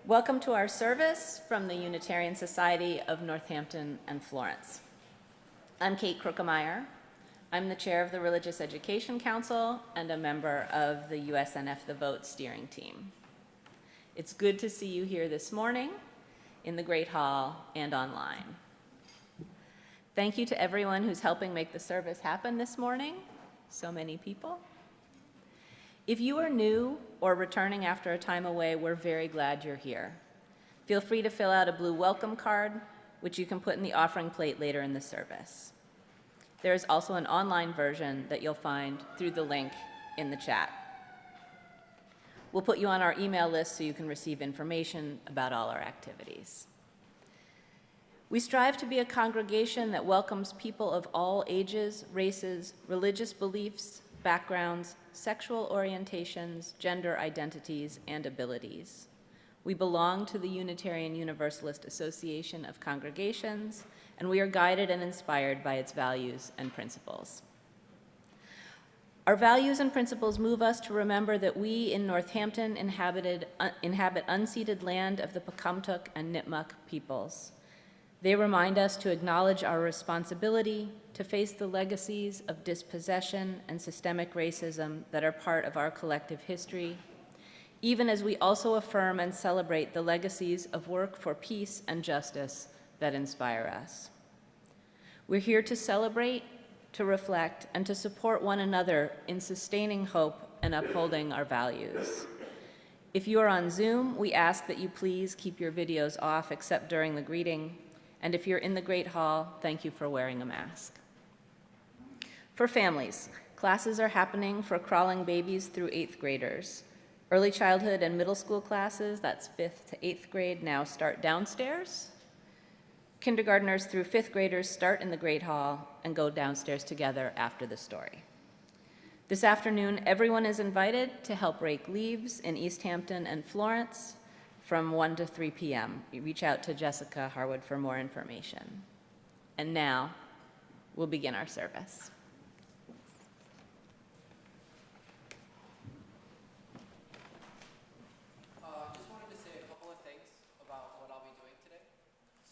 Welcome to our service from the Unitarian Society of Northampton and Florence. I'm Kate Kruckemeyer. I'm the chair of the Religious Education Council and a member of the USNF The Vote steering team. It's good to see you here this morning in the Great Hall and online. Thank you to everyone who's helping make the service happen this morning, so many people. If you are new or returning after a time away, we're very glad you're here. Feel free to fill out a blue welcome card, which you can put in the offering plate later in the service. There is also an online version that you'll find through the link in the chat. We'll put you on our email list so you can receive information about all our activities. We strive to be a congregation that welcomes people of all ages, races, religious beliefs, backgrounds, sexual orientations, gender identities, and abilities. We belong to the Unitarian Universalist Association of Congregations, and we are guided and inspired by its values and principles. Our values and principles move us to remember that we in Northampton inhabit unceded land of the Pecumtuck and Nipmuc peoples. They remind us to acknowledge our responsibility to face the legacies of dispossession and systemic racism that are part of our collective history, even as we also affirm and celebrate the legacies of work for peace and justice that inspire us. We're here to celebrate, to reflect, and to support one another in sustaining hope and upholding our values. If you are on Zoom, we ask that you please keep your videos off except during the greeting. And if you're in the Great Hall, thank you for wearing a mask. For families, classes are happening for crawling babies through 8th graders. Early childhood and middle school classes, that's 5th to 8th grade, now start downstairs. Kindergartners through 5th graders start in the Great Hall and go downstairs together after the story. This afternoon, everyone is invited to help rake leaves in East Hampton and Florence from 1 to 3 p.m. You reach out to Jessica Harwood for more information. And now, we'll begin our service. Just wanted to say a couple of things about what I'll be doing today.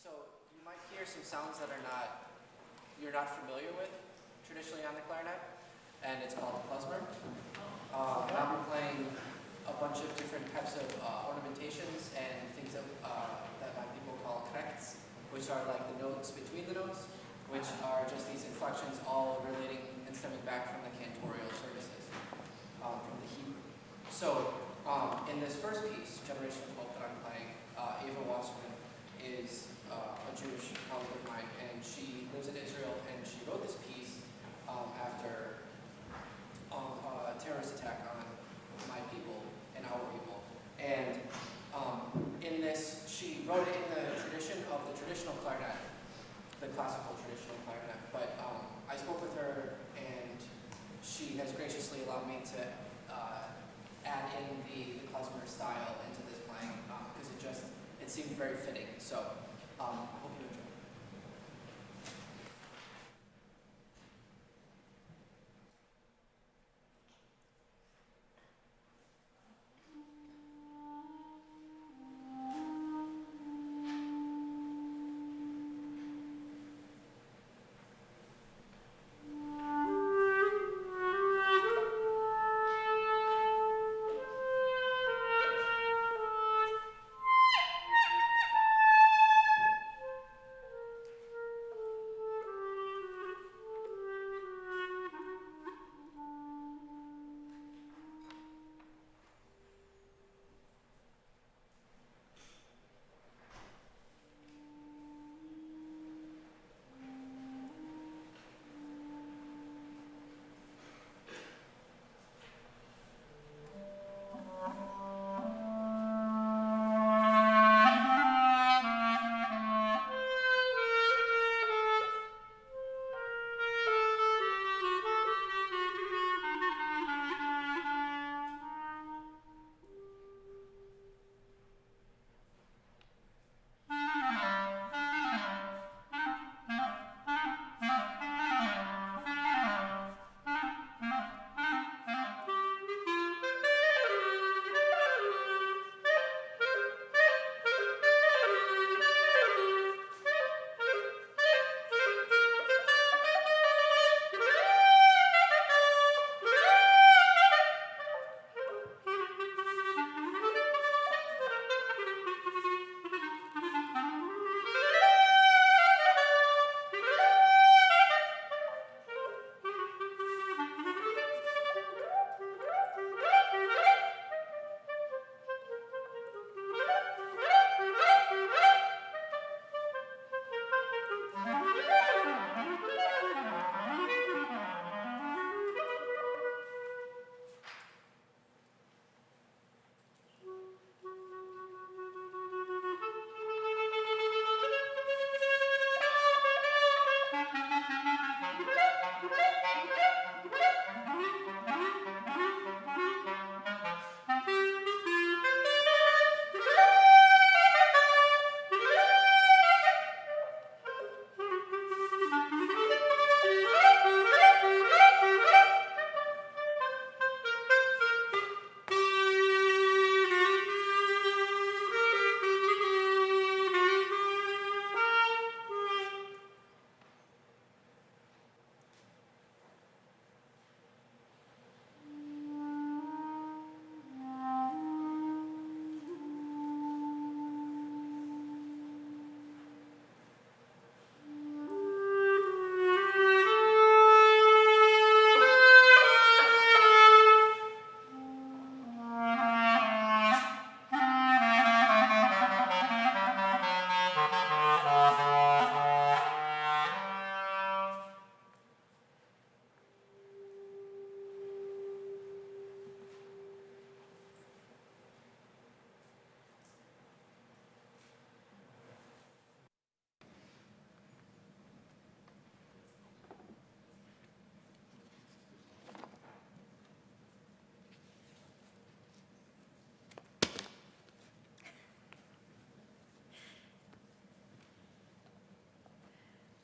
So you might hear some sounds that you're not familiar with traditionally on the clarinet, and it's called a klezmer. I'll be playing a bunch of different types of ornamentations and things that my people call corrects, which are like the notes between the notes, which are just these inflections all relating and stemming back from the cantorial services, from the Hebrew. So in this first piece, Generation of Hope, that I'm playing, Ava Wasserman is a Jewish colleague of mine, and she lives in Israel, and she wrote this piece after a terrorist attack on my people and our people. And in this, she wrote it in the tradition of the traditional clarinet, the classical traditional clarinet. But I spoke with her, and she has graciously allowed me to add in the klezmer style into this playing because it seemed very fitting. So I hope you enjoy.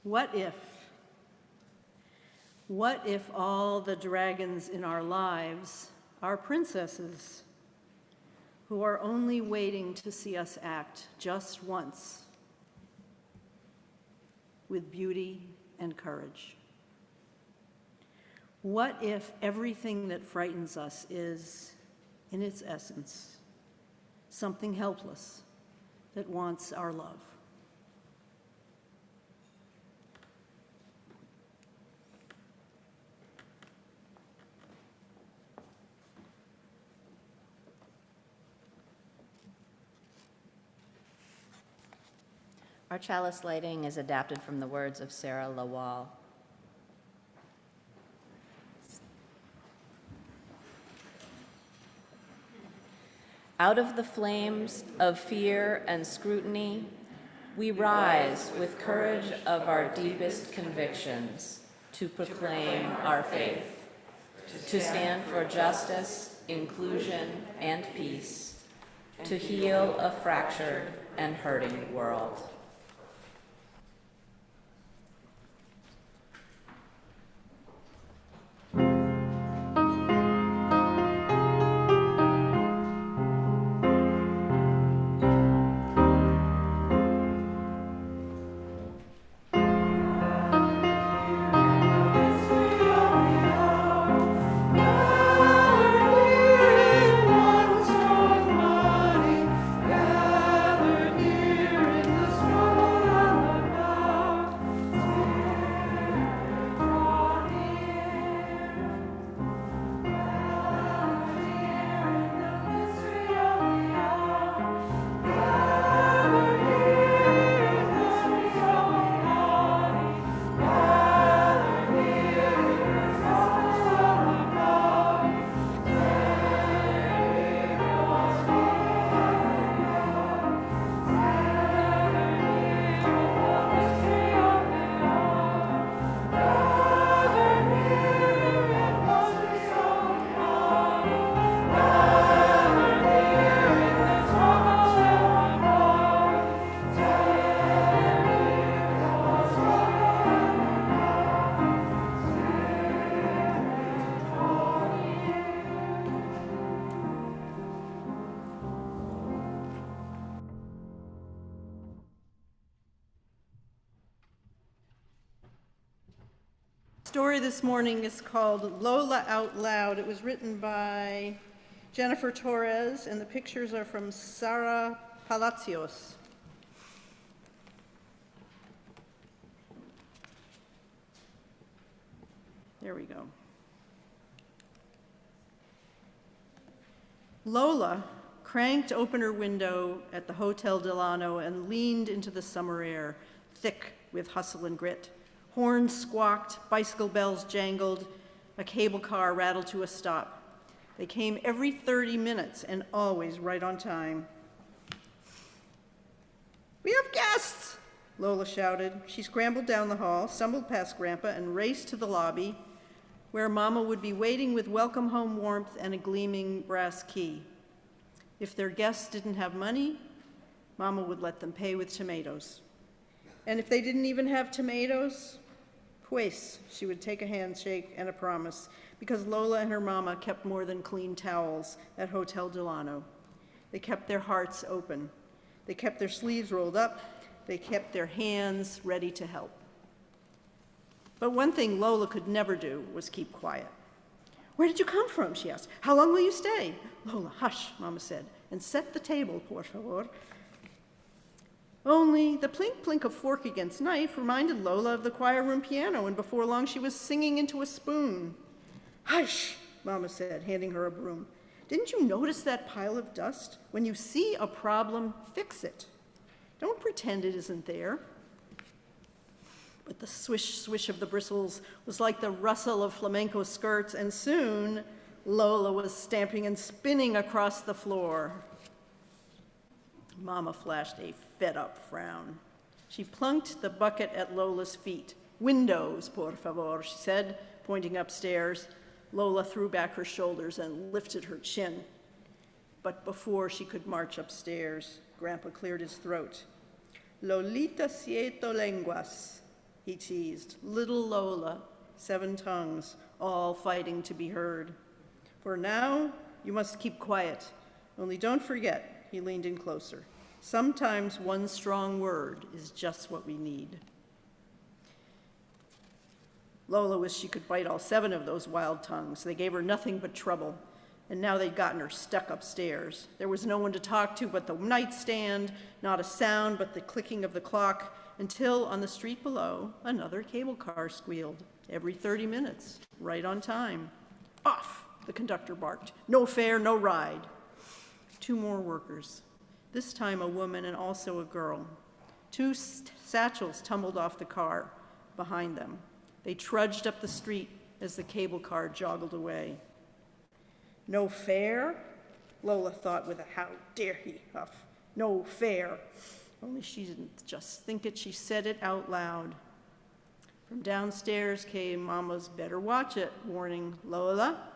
What if? What if all the dragons in our lives are princesses who are only waiting to see us act just once with beauty and courage? What if everything that frightens us is, in its essence, something helpless that wants our love? Our chalice lighting is adapted from the words of Sarah Lawal. Out of the flames of fear and scrutiny, we rise with courage of our deepest convictions to proclaim our faith, to stand for justice, inclusion, and peace, to heal a fractured and hurting world. Story this morning is called Lola Out Loud. It was written by Jennifer Torres, and the pictures are from Sara Palacios. There we go. Lola cranked open her window at the Hotel Delano and leaned into the summer air, thick with hustle and grit. Horns squawked, bicycle bells jangled, a cable car rattled to a stop. They came every 30 minutes and always right on time. "We have guests!" Lola shouted. She scrambled down the hall, stumbled past Grandpa, and raced to the lobby, where Mama would be waiting with welcome home warmth and a gleaming brass key. If their guests didn't have money, Mama would let them pay with tomatoes. And if they didn't even have tomatoes, pues, she would take a handshake and a promise, because Lola and her mama kept more than clean towels at Hotel Delano. They kept their hearts open. They kept their sleeves rolled up. They kept their hands ready to help. But one thing Lola could never do was keep quiet. "Where did you come from?" she asked. "How long will you stay?" "Lola, hush," Mama said, "and set the table, por favor." Only the plink-plink of fork against knife reminded Lola of the choir room piano, and before long she was singing into a spoon. "Hush," Mama said, handing her a broom. "Didn't you notice that pile of dust? When you see a problem, fix it. Don't pretend it isn't there." But the swish, swish of the bristles was like the rustle of flamenco skirts, and soon Lola was stamping and spinning across the floor. Mama flashed a fed-up frown. She plunked the bucket at Lola's feet. "Windows, por favor," she said, pointing upstairs. Lola threw back her shoulders and lifted her chin. But before she could march upstairs, Grandpa cleared his throat. "Lolita siete lenguas." he teased. Little Lola, 7 tongues, all fighting to be heard. For now, you must keep quiet. Only don't forget, he leaned in closer. Sometimes one strong word is just what we need. Lola wished she could bite all 7 of those wild tongues. They gave her nothing but trouble, and now they'd gotten her stuck upstairs. There was no one to talk to but the nightstand, not a sound but the clicking of the clock, until on the street below, another cable car squealed. Every 30 minutes, right on time. Off, the conductor barked. No fare, no ride. 2 more workers, this time a woman and also a girl. 2 satchels tumbled off the car behind them. They trudged up the street as the cable car joggled away. No fare? Lola thought with a how dare he huff. No fare. Only she didn't just think it, she said it out loud. From downstairs came Mama's better watch it warning, Lola.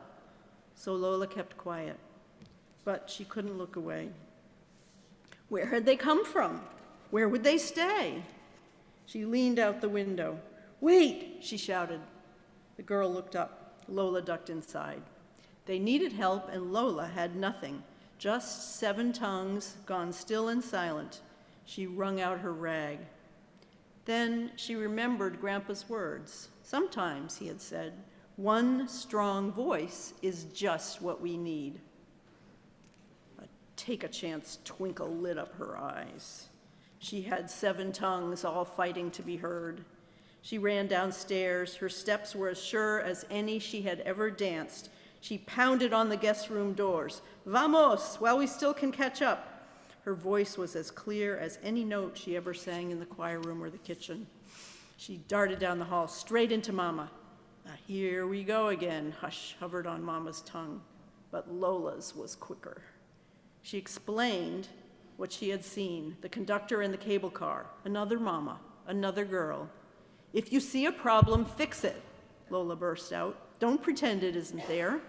So Lola kept quiet, but she couldn't look away. Where had they come from? Where would they stay? She leaned out the window. Wait, she shouted. The girl looked up. Lola ducked inside. They needed help, and Lola had nothing, just 7 tongues gone still and silent. She wrung out her rag. Then she remembered Grandpa's words. Sometimes, he had said, one strong voice is just what we need. A take-a-chance twinkle lit up her eyes. She had 7 tongues all fighting to be heard. She ran downstairs. Her steps were as sure as any she had ever danced. She pounded on the guest room doors. Vamos, while we still can catch up. Her voice was as clear as any note she ever sang in the choir room or the kitchen. She darted down the hall, straight into Mama. Here we go again, hush hovered on Mama's tongue, but Lola's was quicker. She explained what she had seen, the conductor in the cable car, another Mama, another girl. If you see a problem, fix it, Lola burst out. Don't pretend it isn't there.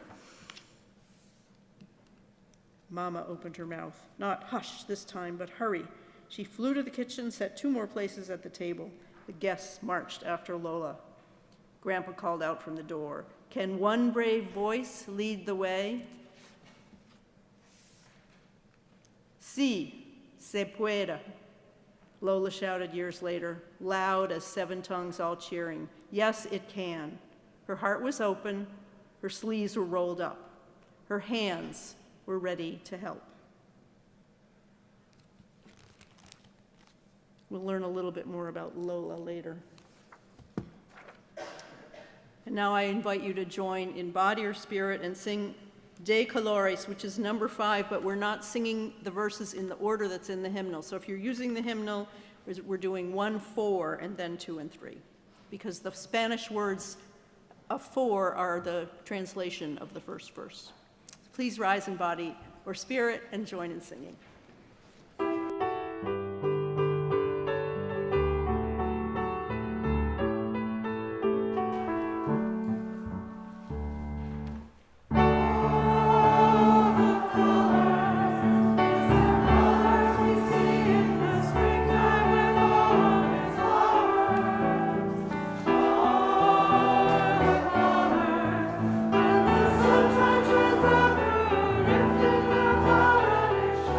Mama opened her mouth. Not hush this time, but hurry. She flew to the kitchen, set 2 more places at the table. The guests marched after Lola. Grandpa called out from the door. Can one brave voice lead the way? Sí, se puede, Lola shouted years later, loud as 7 tongues all cheering. Yes, it can. Her heart was open, her sleeves were rolled up, her hands were ready to help. We'll learn a little bit more about Lola later. And now I invite you to join in body or spirit and sing De Colores, which is number 5, but we're not singing the verses in the order that's in the hymnal. So if you're using the hymnal, we're doing 1, 4, and then 2 and 3, because the Spanish words of 4 are the translation of the first verse. Please rise in body or spirit and join in singing. Lifting the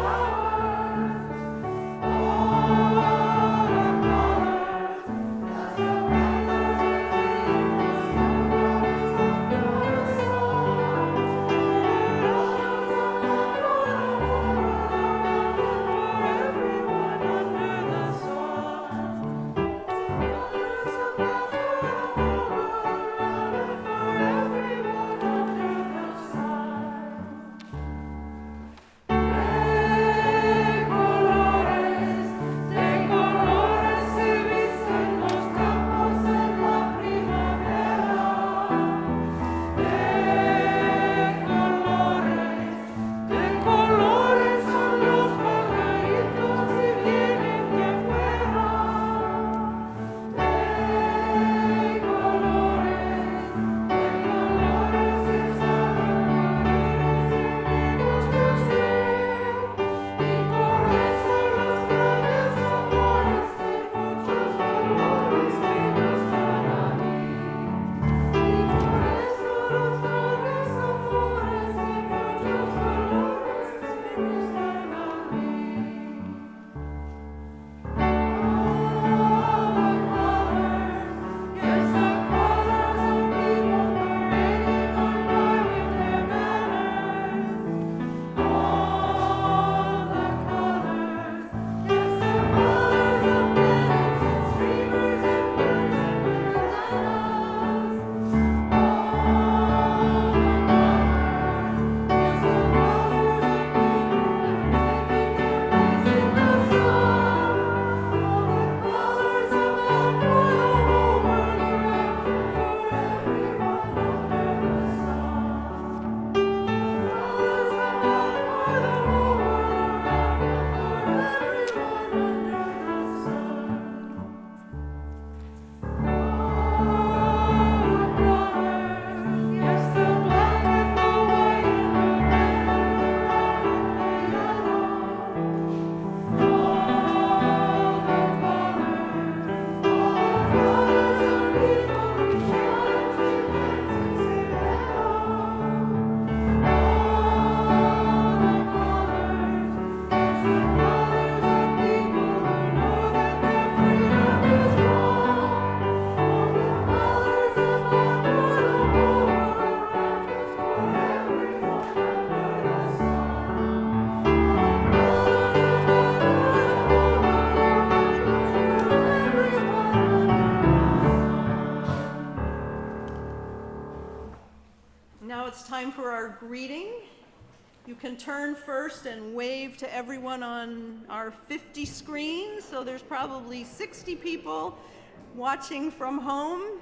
color, greeting. You can turn first and wave to everyone on our 50 screens. So there's probably 60 people watching from home.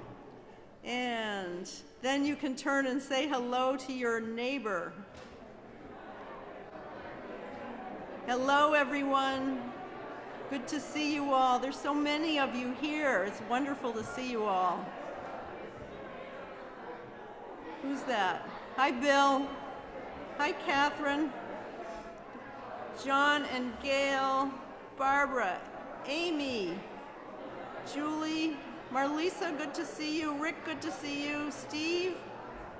And then you can turn and say hello to your neighbor. Hello, everyone. Good to see you all. There's so many of you here. It's wonderful to see you all. Who's that? Hi, Bill. Hi, Catherine. John and Gail, Barbara, Amy, Julie, Marlisa, good to see you. Rick, good to see you. Steve,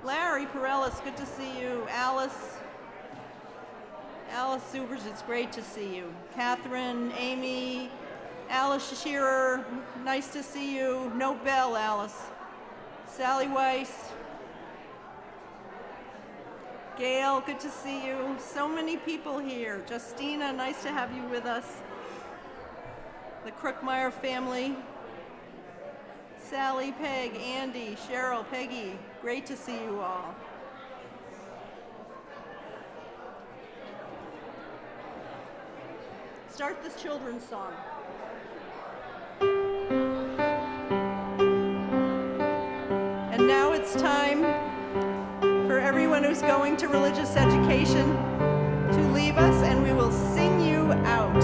Larry Perellis, good to see you. Alice Subers, it's great to see you. Catherine, Amy, Alice Shearer, nice to see you. No bell, Alice. Sally Weiss, Gail, good to see you. So many people here. Justina, nice to have you with us. The Kruckemeyer family. Sally, Peg, Andy, Cheryl, Peggy, great to see you all. Start this children's song. And now it's time for everyone who's going to religious education to leave us, and we will sing you out.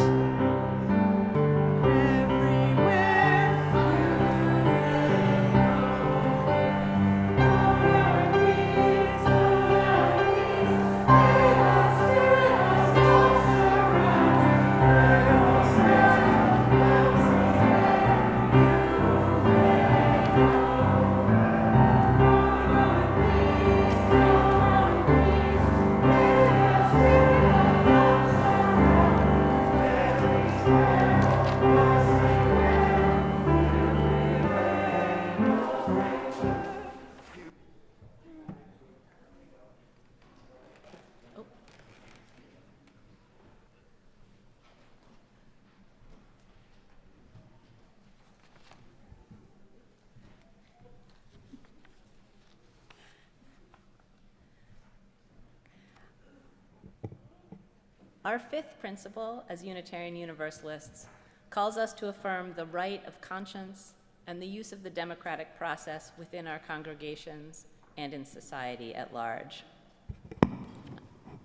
Our fifth principle as Unitarian Universalists calls us to affirm the right of conscience and the use of the democratic process within our congregations and in society at large.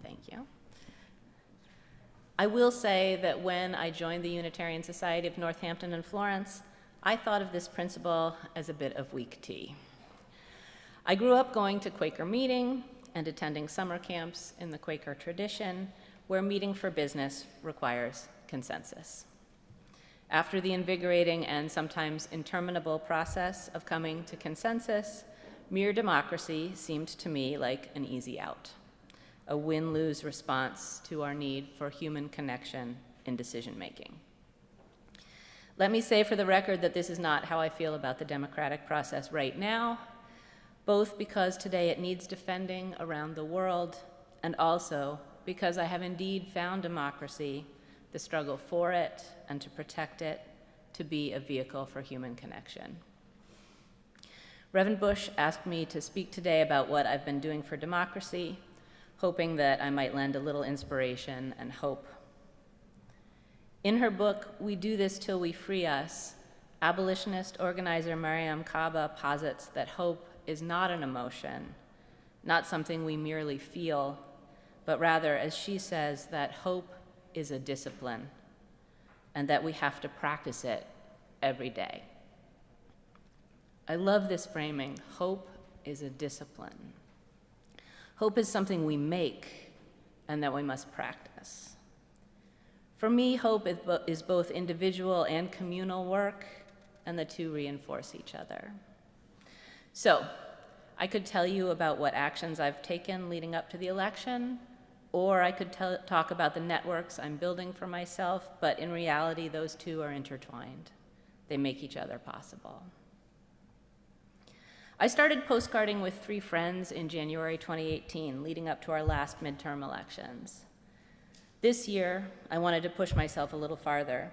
Thank you. I will say that when I joined the Unitarian Society of Northampton and Florence, I thought of this principle as a bit of weak tea. I grew up going to Quaker meeting and attending summer camps in the Quaker tradition, where meeting for business requires consensus. After the invigorating and sometimes interminable process of coming to consensus, mere democracy seemed to me like an easy out, a win-lose response to our need for human connection in decision-making. Let me say for the record that this is not how I feel about the democratic process right now, both because today it needs defending around the world, and also because I have indeed found democracy, the struggle for it and to protect it, to be a vehicle for human connection. Reverend Bush asked me to speak today about what I've been doing for democracy, hoping that I might lend a little inspiration and hope. In her book, We Do This Till We Free Us, abolitionist organizer Mariame Kaba posits that hope is not an emotion, not something we merely feel, but rather, as she says, that hope is a discipline and that we have to practice it every day. I love this framing. Hope is a discipline. Hope is something we make and that we must practice. For me, hope is both individual and communal work, and the two reinforce each other. So, I could tell you about what actions I've taken leading up to the election, or I could talk about the networks I'm building for myself, but in reality, those two are intertwined. They make each other possible. I started postcarding with 3 friends in January 2018, leading up to our last midterm elections. This year, I wanted to push myself a little farther.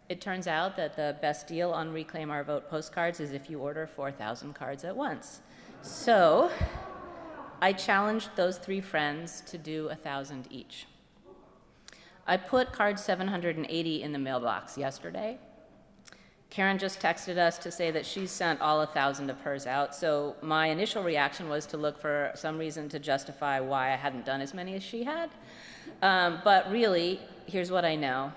It turns out that the best deal on Reclaim Our Vote postcards is if you order 4,000 cards at once. So, I challenged those 3 friends to do 1,000 each. I put card 780 in the mailbox yesterday. Karen just texted us to say that she's sent all 1,000 of hers out, so my initial reaction was to look for some reason to justify why I hadn't done as many as she had. But really, here's what I know.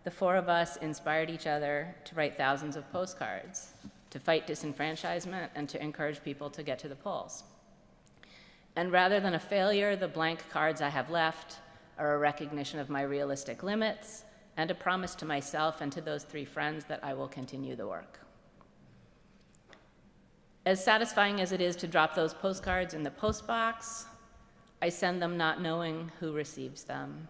The 4 of us inspired each other to write thousands of postcards, to fight disenfranchisement, and to encourage people to get to the polls. And rather than a failure, the blank cards I have left are a recognition of my realistic limits and a promise to myself and to those 3 friends that I will continue the work. As satisfying as it is to drop those postcards in the postbox, I send them not knowing who receives them.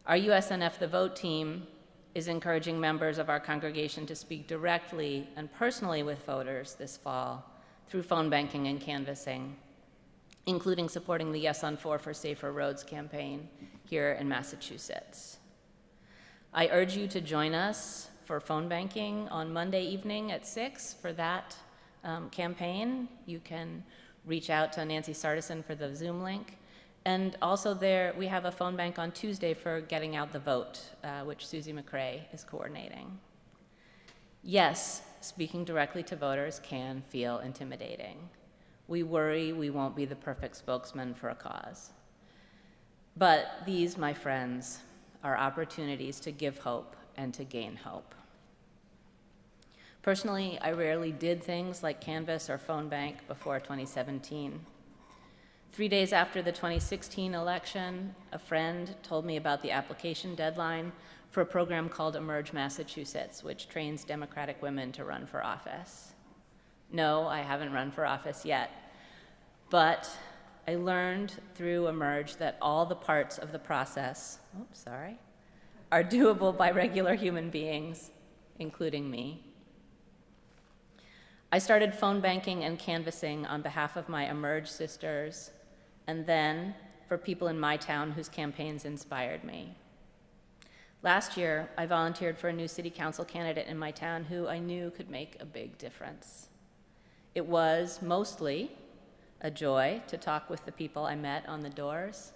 Our USNF The Vote team is encouraging members of our congregation to speak directly and personally with voters this fall through phone banking and canvassing, including supporting the Yes on 4 for Safer Roads campaign here in Massachusetts. I urge you to join us for phone banking on Monday evening at 6 for that campaign. You can reach out to Nancy Sardison for the Zoom link. And also we have a phone bank on Tuesday for getting out the vote, which Susie McCrae is coordinating. Yes, speaking directly to voters can feel intimidating. We worry we won't be the perfect spokesman for a cause. But these, my friends, are opportunities to give hope and to gain hope. Personally, I rarely did things like canvass or phone bank before 2017. 3 days after the 2016 election, a friend told me about the application deadline for a program called Emerge Massachusetts, which trains Democratic women to run for office. No, I haven't run for office yet, but I learned through Emerge that all the parts of the process, are doable by regular human beings, including me. I started phone banking and canvassing on behalf of my Emerge sisters, and then for people in my town whose campaigns inspired me. Last year, I volunteered for a new city council candidate in my town who I knew could make a big difference. It was mostly a joy to talk with the people I met on the doors.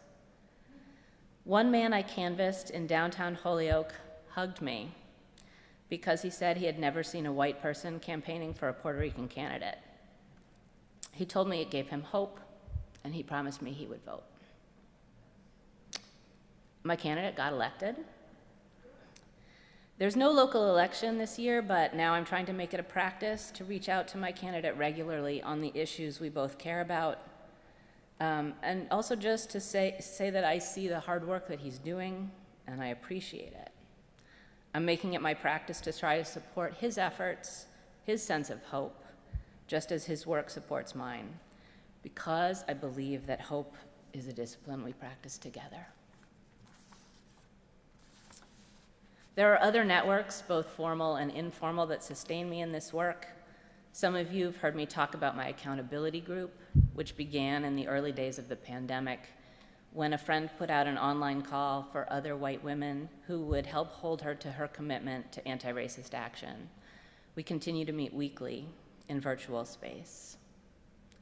One man I canvassed in downtown Holyoke hugged me because he said he had never seen a white person campaigning for a Puerto Rican candidate. He told me it gave him hope, and he promised me he would vote. My candidate got elected. There's no local election this year, but now I'm trying to make it a practice to reach out to my candidate regularly on the issues we both care about, and also just to say that I see the hard work that he's doing, and I appreciate it. I'm making it my practice to try to support his efforts, his sense of hope, just as his work supports mine, because I believe that hope is a discipline we practice together. There are other networks, both formal and informal, that sustain me in this work. Some of you have heard me talk about my accountability group, which began in the early days of the pandemic, when a friend put out an online call for other white women who would help hold her to her commitment to anti-racist action. We continue to meet weekly in virtual space.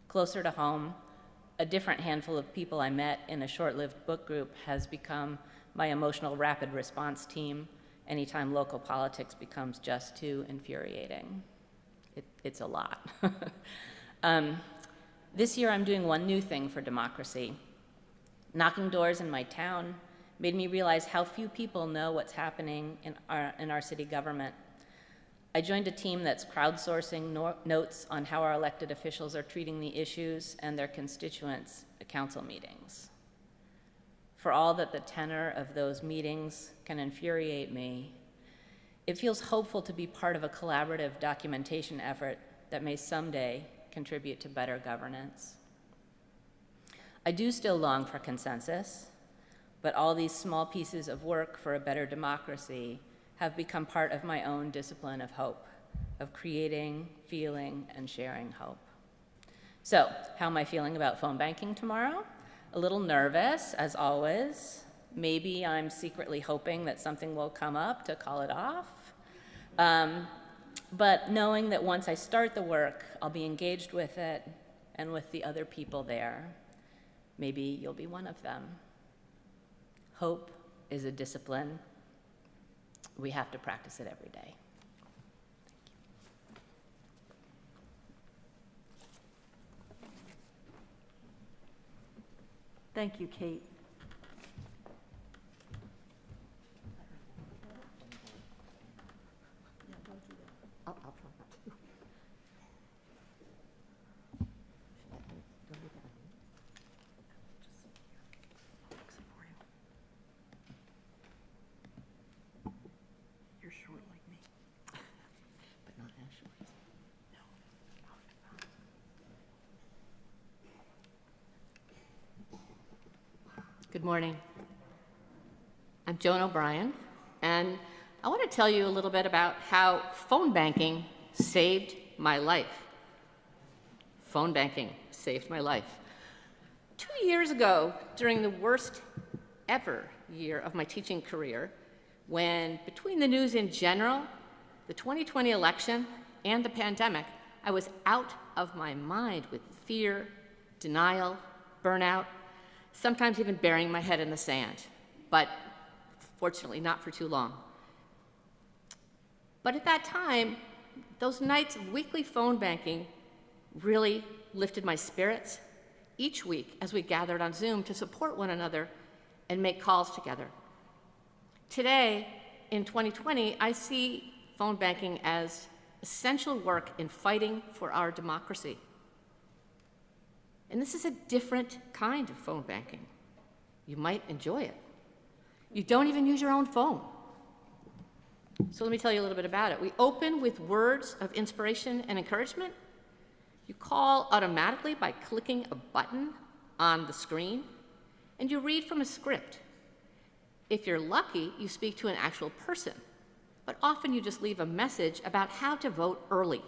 Closer to home, a different handful of people I met in a short-lived book group has become my emotional rapid response team anytime local politics becomes just too infuriating. It's a lot. This year I'm doing one new thing for democracy. Knocking doors in my town made me realize how few people know what's happening in our city government. I joined a team that's crowdsourcing notes on how our elected officials are treating the issues and their constituents at council meetings. For all that the tenor of those meetings can infuriate me, it feels hopeful to be part of a collaborative documentation effort that may someday contribute to better governance. I do still long for consensus, but all these small pieces of work for a better democracy have become part of my own discipline of hope, of creating, feeling, and sharing hope. So, how am I feeling about phone banking tomorrow? A little nervous, as always. Maybe I'm secretly hoping that something will come up to call it off. But knowing that once I start the work, I'll be engaged with it and with the other people there. Maybe you'll be one of them. Hope is a discipline. We have to practice it every day. Thank you, Kate. I'll try not to. You're short like me. But not as short. Good morning. I'm Joan O'Brien, and I want to tell you a little bit about how phone banking saved my life. Phone banking saved my life. 2 years ago, during the worst ever year of my teaching career, when between the news in general, the 2020 election, and the pandemic, I was out of my mind with fear, denial, burnout, sometimes even burying my head in the sand, but fortunately not for too long. But at that time, those nights of weekly phone banking really lifted my spirits each week as we gathered on Zoom to support one another and make calls together. Today, in 2020, I see phone banking as essential work in fighting for our democracy. And this is a different kind of phone banking. You might enjoy it. You don't even use your own phone. So let me tell you a little bit about it. We open with words of inspiration and encouragement. You call automatically by clicking a button on the screen, and you read from a script. If you're lucky, you speak to an actual person, but often you just leave a message about how to vote early.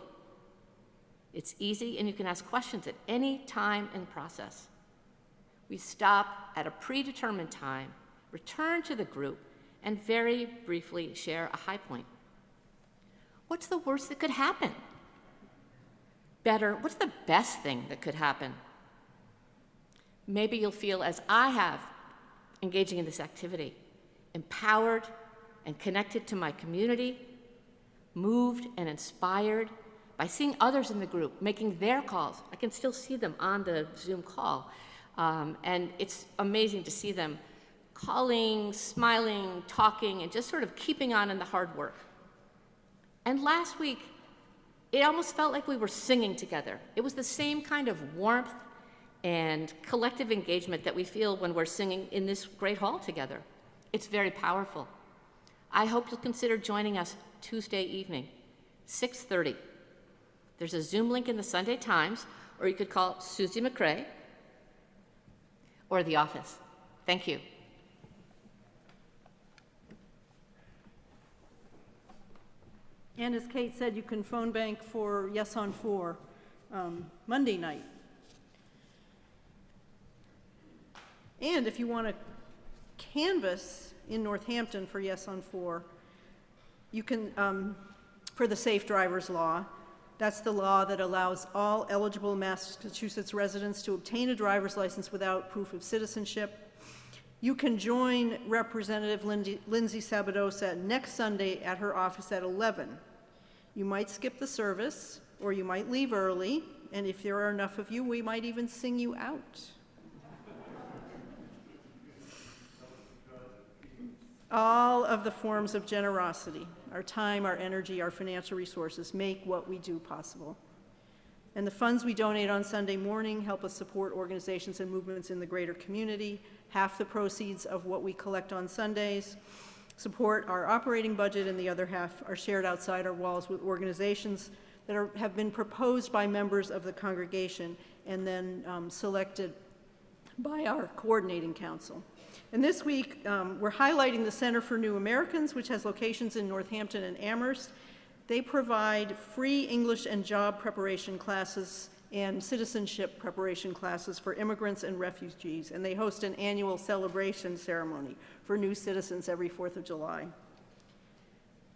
It's easy, and you can ask questions at any time in the process. We stop at a predetermined time, return to the group, and very briefly share a high point. What's the worst that could happen? Better, what's the best thing that could happen? Maybe you'll feel, as I have, engaging in this activity, empowered and connected to my community, moved and inspired by seeing others in the group making their calls. I can still see them on the Zoom call. And it's amazing to see them calling, smiling, talking, and just sort of keeping on in the hard work. And last week, it almost felt like we were singing together. It was the same kind of warmth and collective engagement that we feel when we're singing in this great hall together. It's very powerful. I hope you'll consider joining us Tuesday evening, 6:30. There's a Zoom link in the Sunday Times, or you could call Susie McCrae or the office. Thank you. And as Kate said, you can phone bank for Yes on 4 Monday night. And if you want to canvass in Northampton for Yes on 4, you can, for the Safe Drivers Law. That's the law that allows all eligible Massachusetts residents to obtain a driver's license without proof of citizenship. You can join Representative Lindsay Sabadosa next Sunday at her office at 11. You might skip the service, or you might leave early, and if there are enough of you, we might even sing you out. All of the forms of generosity, our time, our energy, our financial resources, make what we do possible. And the funds we donate on Sunday morning help us support organizations and movements in the greater community. Half the proceeds of what we collect on Sundays support our operating budget, and the other half are shared outside our walls with organizations that have been proposed by members of the congregation and then selected by our coordinating council. And this week, we're highlighting the Center for New Americans, which has locations in Northampton and Amherst. They provide free English and job preparation classes and citizenship preparation classes for immigrants and refugees, and they host an annual celebration ceremony for new citizens every 4th of July.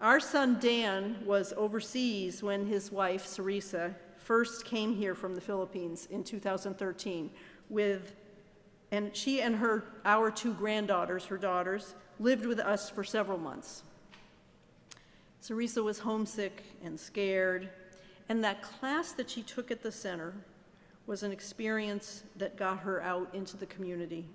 Our son Dan was overseas when his wife, Sarisa, first came here from the Philippines in 2013 with And she and our two granddaughters, her daughters, lived with us for several months. Teresa was homesick and scared, and that class that she took at the center was an experience that got her out into the community.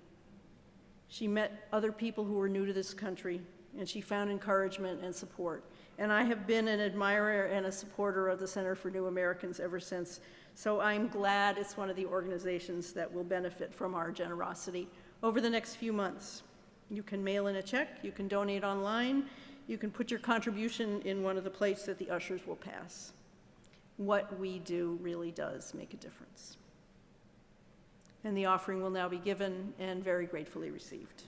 She met other people who were new to this country, and she found encouragement and support. And I have been an admirer and a supporter of the Center for New Americans ever since. So I'm glad it's one of the organizations that will benefit from our generosity over the next few months. You can mail in a check, you can donate online, you can put your contribution in one of the plates that the ushers will pass. What we do really does make a difference. And the offering will now be given and very gratefully received.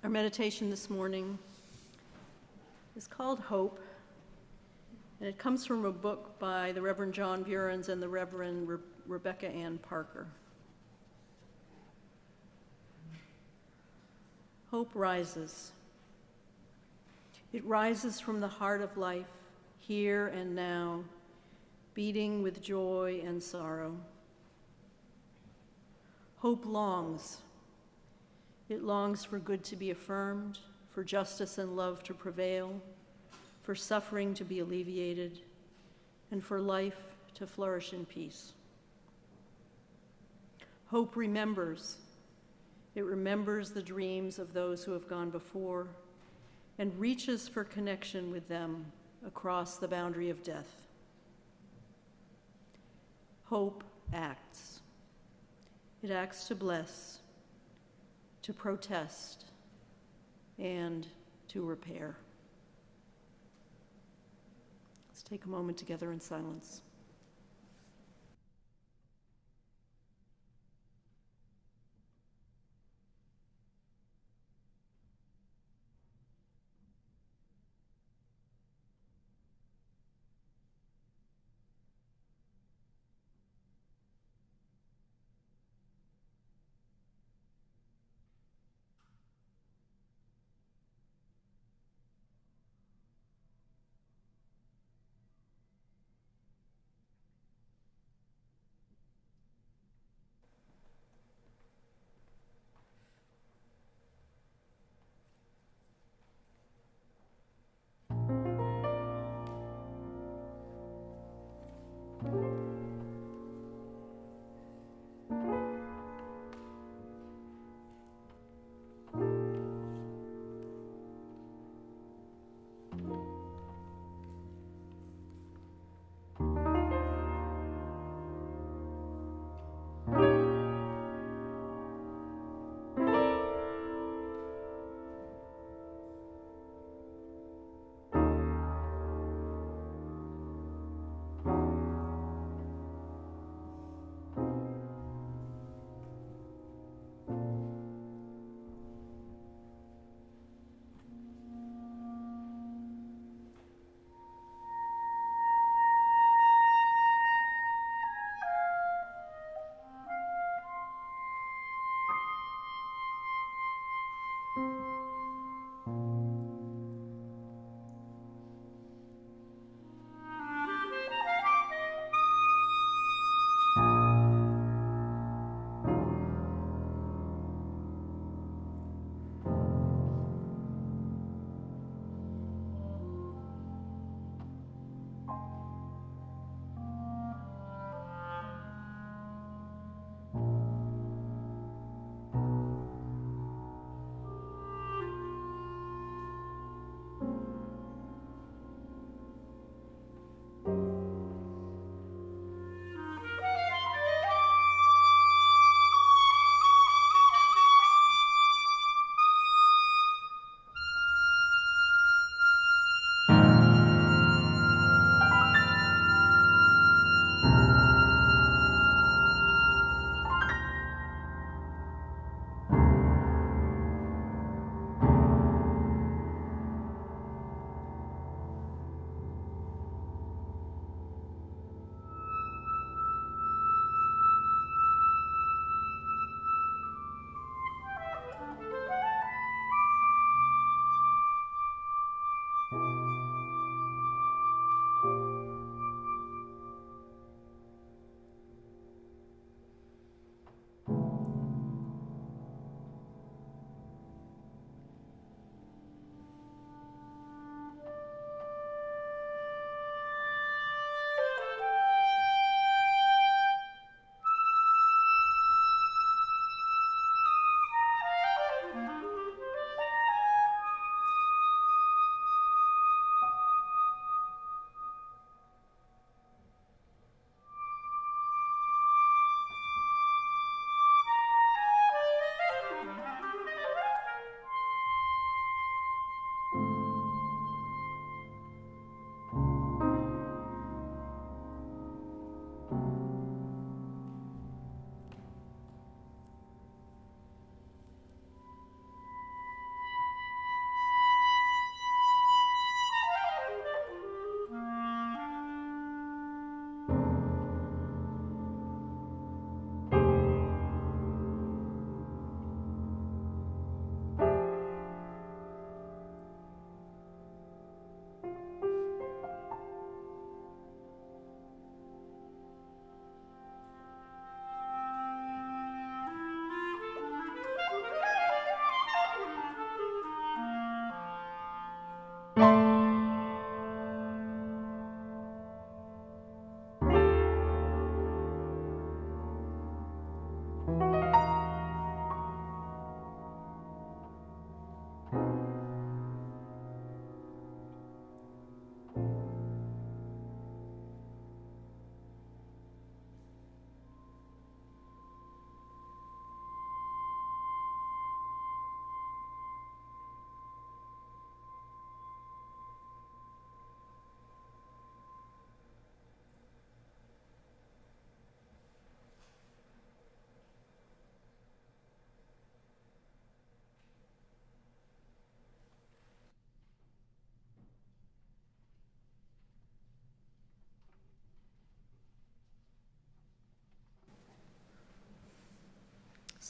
Our meditation this morning is called Hope, and it comes from a book by the Reverend John Burens and the Reverend Rebecca Ann Parker. Hope rises. It rises from the heart of life, here and now, beating with joy and sorrow. Hope longs. It longs for good to be affirmed, for justice and love to prevail, for suffering to be alleviated, and for life to flourish in peace. Hope remembers. It remembers the dreams of those who have gone before and reaches for connection with them across the boundary of death. Hope acts. It acts to bless, to protest, and to repair. Let's take a moment together in silence.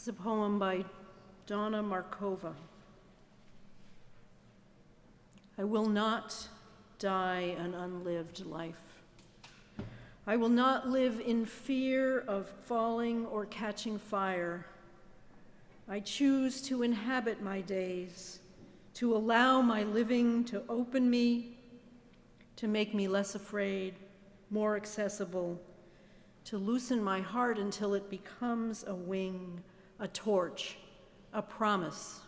This is a poem by Donna Markova. I will not die an unlived life. I will not live in fear of falling or catching fire. I choose to inhabit my days, to allow my living to open me, to make me less afraid, more accessible, to loosen my heart until it becomes a wing, a torch, a promise.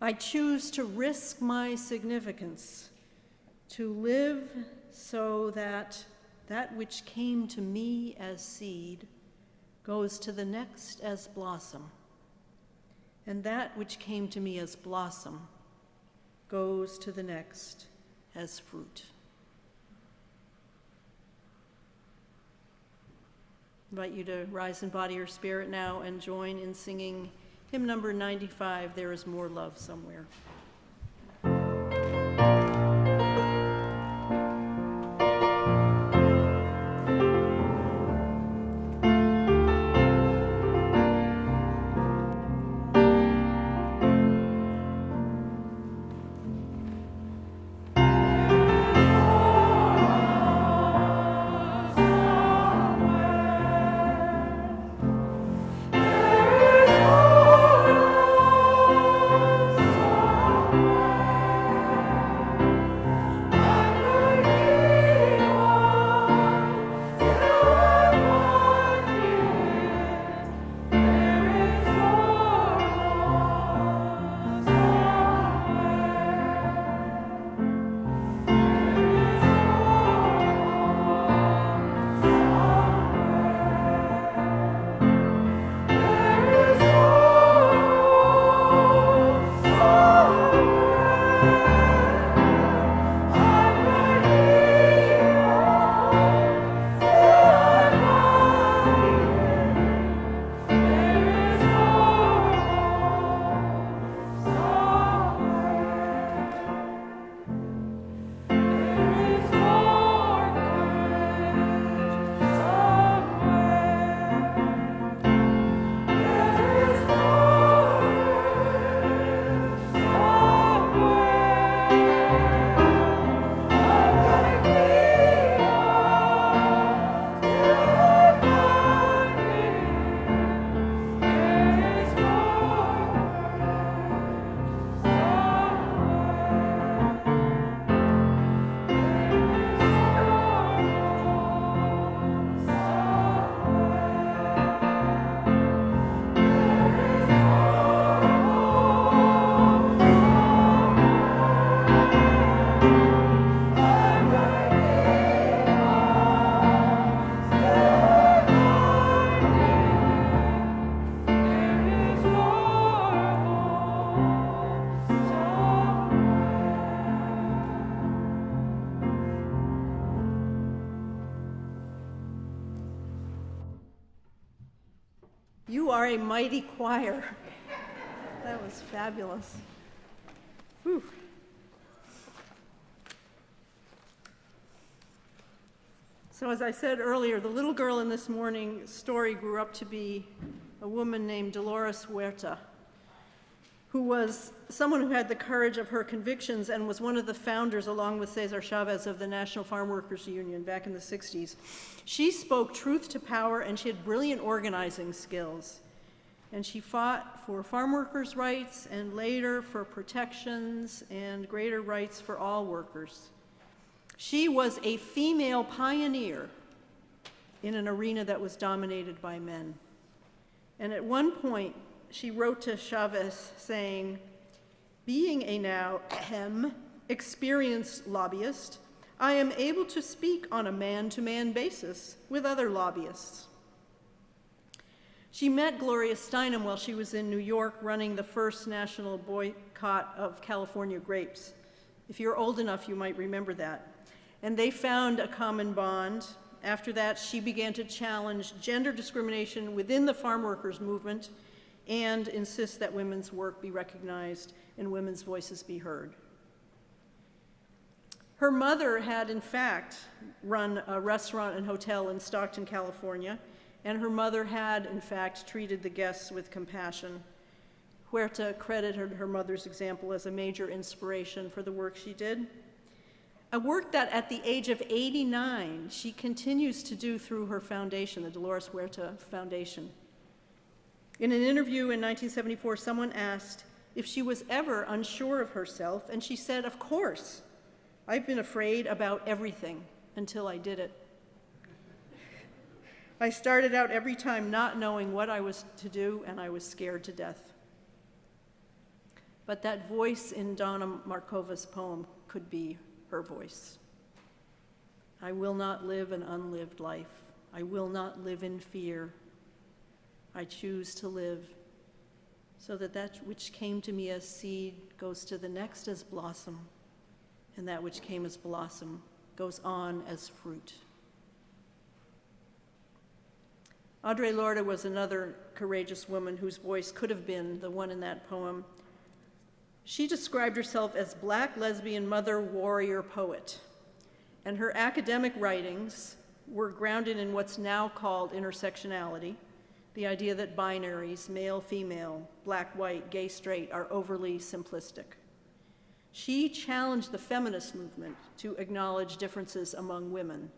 I choose to risk my significance, to live so that that which came to me as seed goes to the next as blossom, and that which came to me as blossom goes to the next as fruit. I invite you to rise in body or spirit now and join in singing hymn number 95, There Is More Love Somewhere. You are a mighty choir. That was fabulous. Whew. So as I said earlier, the little girl in this morning's story grew up to be a woman named Dolores Huerta, who was someone who had the courage of her convictions and was one of the founders, along with Cesar Chavez, of the National Farm Workers Union back in the 60s. She spoke truth to power, and she had brilliant organizing skills. And she fought for farm workers' rights and later for protections and greater rights for all workers. She was a female pioneer in an arena that was dominated by men. And at one point, she wrote to Chavez saying, "Being a now experienced lobbyist, I am able to speak on a man-to-man basis with other lobbyists." She met Gloria Steinem while she was in New York running the first national boycott of California grapes. If you're old enough, you might remember that. And they found a common bond. After that, she began to challenge gender discrimination within the farm workers movement and insist that women's work be recognized and women's voices be heard. Her mother had, in fact, run a restaurant and hotel in Stockton, California, and her mother had, in fact, treated the guests with compassion. Huerta credited her mother's example as a major inspiration for the work she did. A work that at the age of 89, she continues to do through her foundation, the Dolores Huerta Foundation. In an interview in 1974, someone asked if she was ever unsure of herself, and she said, "Of course. I've been afraid about everything until I did it. I started out every time not knowing what I was to do, and I was scared to death." But that voice in Donna Markova's poem could be her voice. I will not live an unlived life. I will not live in fear. I choose to live so that that which came to me as seed goes to the next as blossom, and that which came as blossom goes on as fruit. Audre Lorde was another courageous woman whose voice could have been the one in that poem. She described herself as Black lesbian mother, warrior, poet, and her academic writings were grounded in what's now called intersectionality, the idea that binaries, male, female, black, white, gay, straight, are overly simplistic. She challenged the feminist movement to acknowledge differences among women.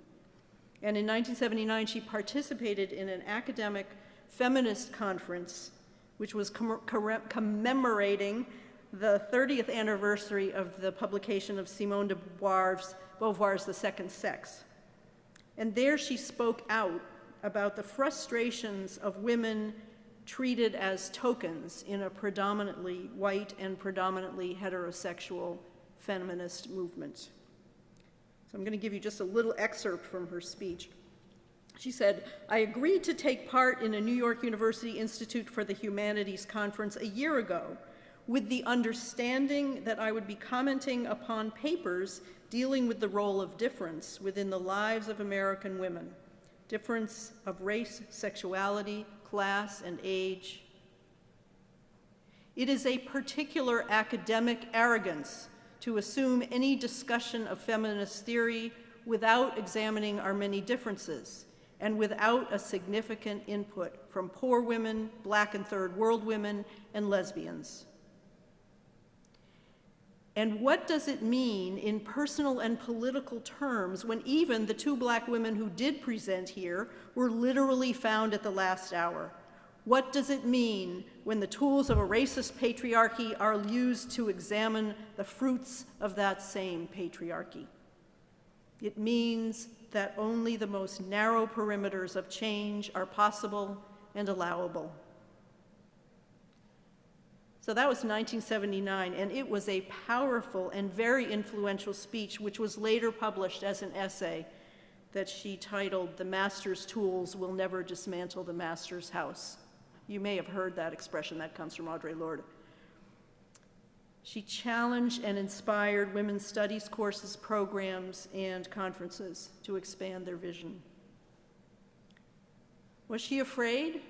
And in 1979, she participated in an academic feminist conference, which was commemorating the 30th anniversary of the publication of Simone de Beauvoir's The Second Sex. And there she spoke out about the frustrations of women treated as tokens in a predominantly white and predominantly heterosexual feminist movement. So I'm going to give you just a little excerpt from her speech. She said, "I agreed to take part in a New York University Institute for the Humanities conference a year ago with the understanding that I would be commenting upon papers dealing with the role of difference within the lives of American women. Difference of race, sexuality, class, and age. It is a particular academic arrogance to assume any discussion of feminist theory without examining our many differences and without a significant input from poor women, Black and Third World women, and lesbians. And what does it mean in personal and political terms when even the two Black women who did present here were literally found at the last hour? What does it mean when the tools of a racist patriarchy are used to examine the fruits of that same patriarchy? It means that only the most narrow perimeters of change are possible and allowable." So that was 1979, and it was a powerful and very influential speech, which was later published as an essay that she titled, "The Master's Tools Will Never Dismantle the Master's House." You may have heard that expression. That comes from Audre Lorde. She challenged and inspired women's studies courses, programs, and conferences to expand their vision. Was she afraid?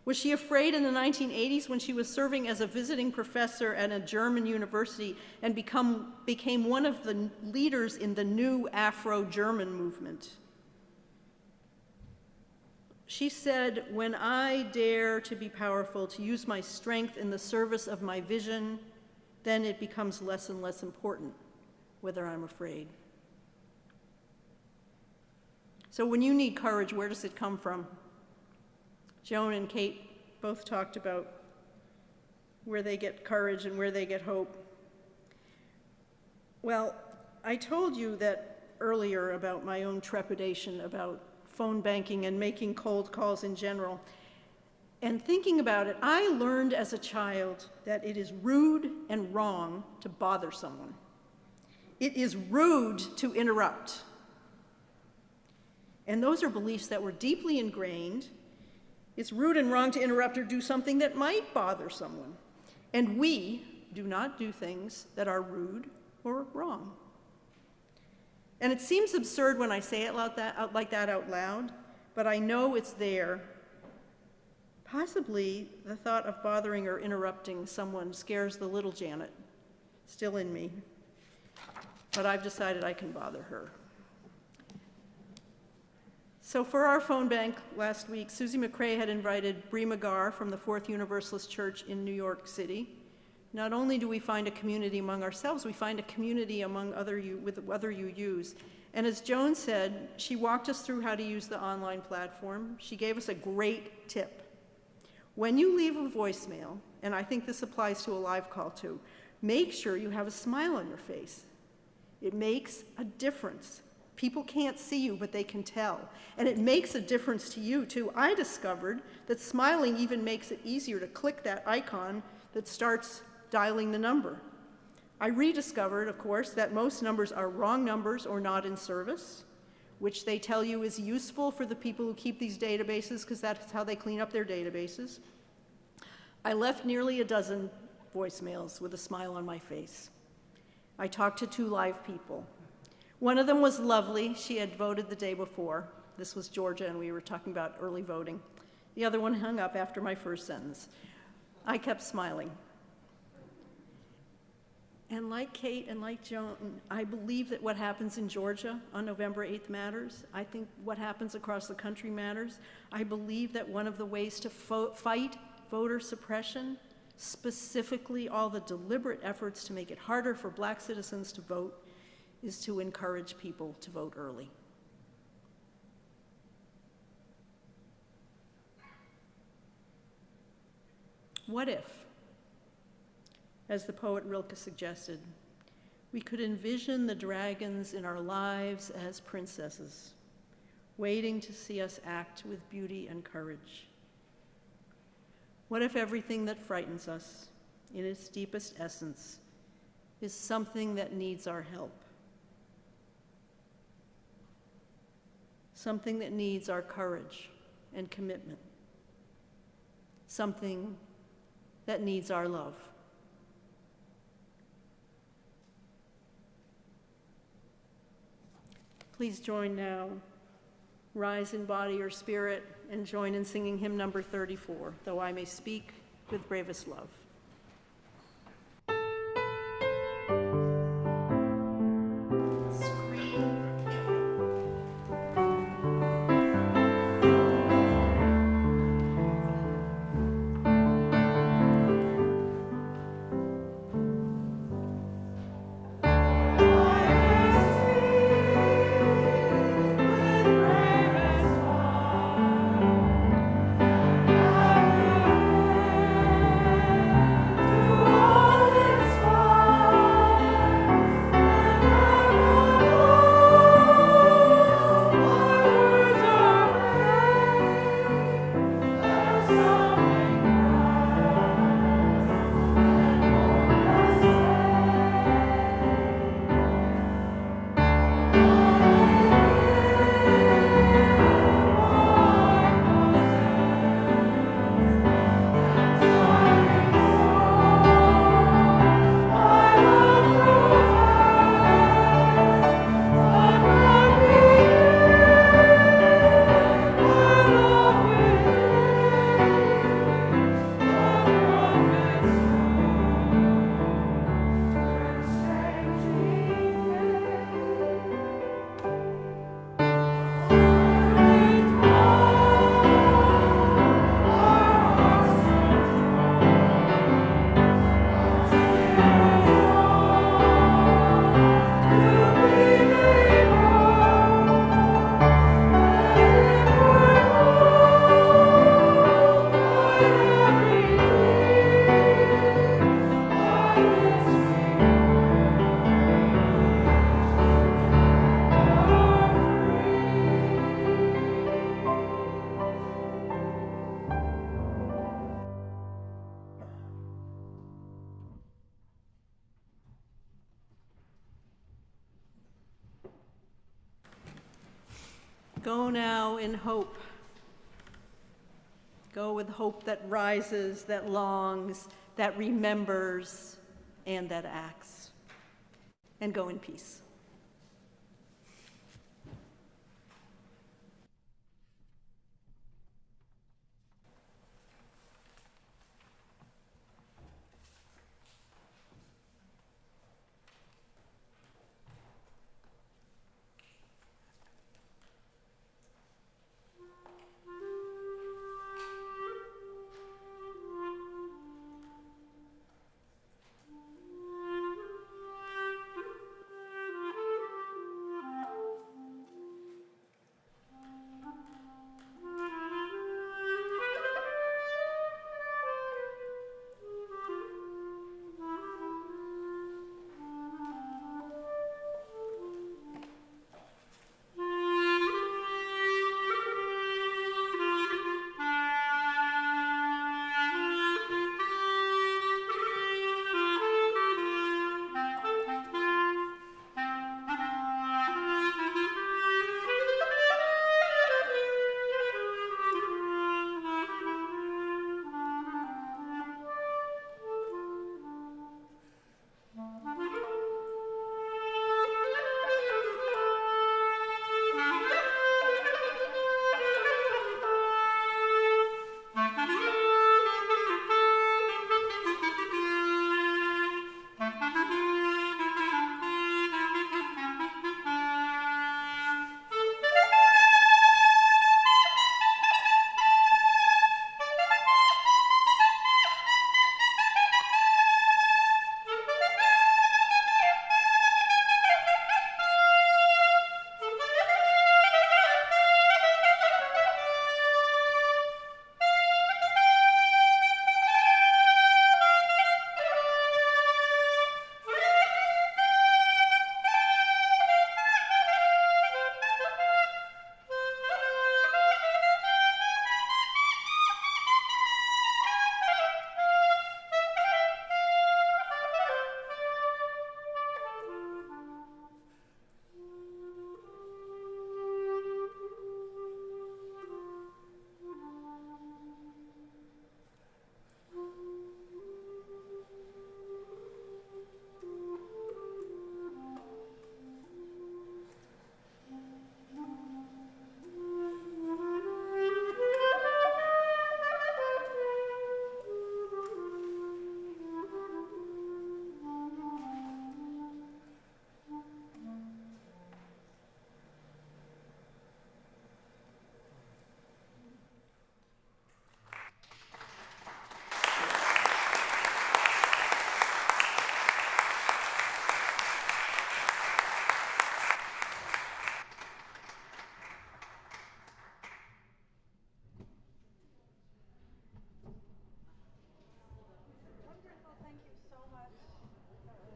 Was she afraid in the 1980s when she was serving as a visiting professor at a German university and became one of the leaders in the new Afro-German movement? She said, "When I dare to be powerful, to use my strength in the service of my vision, then it becomes less and less important whether I'm afraid." So when you need courage, where does it come from? Joan and Kate both talked about where they get courage and where they get hope. Well, I told you that earlier about my own trepidation about phone banking and making cold calls in general. And thinking about it, I learned as a child that it is rude and wrong to bother someone. It is rude to interrupt. And those are beliefs that were deeply ingrained. It's rude and wrong to interrupt or do something that might bother someone. And we do not do things that are rude or wrong. And it seems absurd when I say it like that out loud, but I know it's there. Possibly the thought of bothering or interrupting someone scares the little Janet, still in me, but I've decided I can bother her. So for our phone bank last week, Susie McCrae had invited Bree McGar from the Fourth Universalist Church in New York City. Not only do we find a community among ourselves, we find a community among with other UUs. And as Joan said, she walked us through how to use the online platform. She gave us a great tip. When you leave a voicemail, and I think this applies to a live call too, make sure you have a smile on your face. It makes a difference. People can't see you, but they can tell. And it makes a difference to you too. I discovered that smiling even makes it easier to click that icon that starts dialing the number. I rediscovered, of course, that most numbers are wrong numbers or not in service, which they tell you is useful for the people who keep these databases because that's how they clean up their databases. I left nearly a dozen voicemails with a smile on my face. I talked to 2 live people. One of them was lovely. She had voted the day before. This was Georgia, and we were talking about early voting. The other one hung up after my first sentence. I kept smiling. And like Kate and like Joan, I believe that what happens in Georgia on November 8th matters. I think what happens across the country matters. I believe that one of the ways to fight voter suppression, specifically all the deliberate efforts to make it harder for Black citizens to vote, is to encourage people to vote early. What if, as the poet Rilke suggested, we could envision the dragons in our lives as princesses, waiting to see us act with beauty and courage? What if everything that frightens us, in its deepest essence, is something that needs our help? Something that needs our courage and commitment. Something that needs our love. Please join now. Rise in body or spirit and join in singing hymn number 34, Though I May Speak with Bravest Love. Go now in hope. Go with hope that rises, that longs, that remembers, and that acts. And go in peace.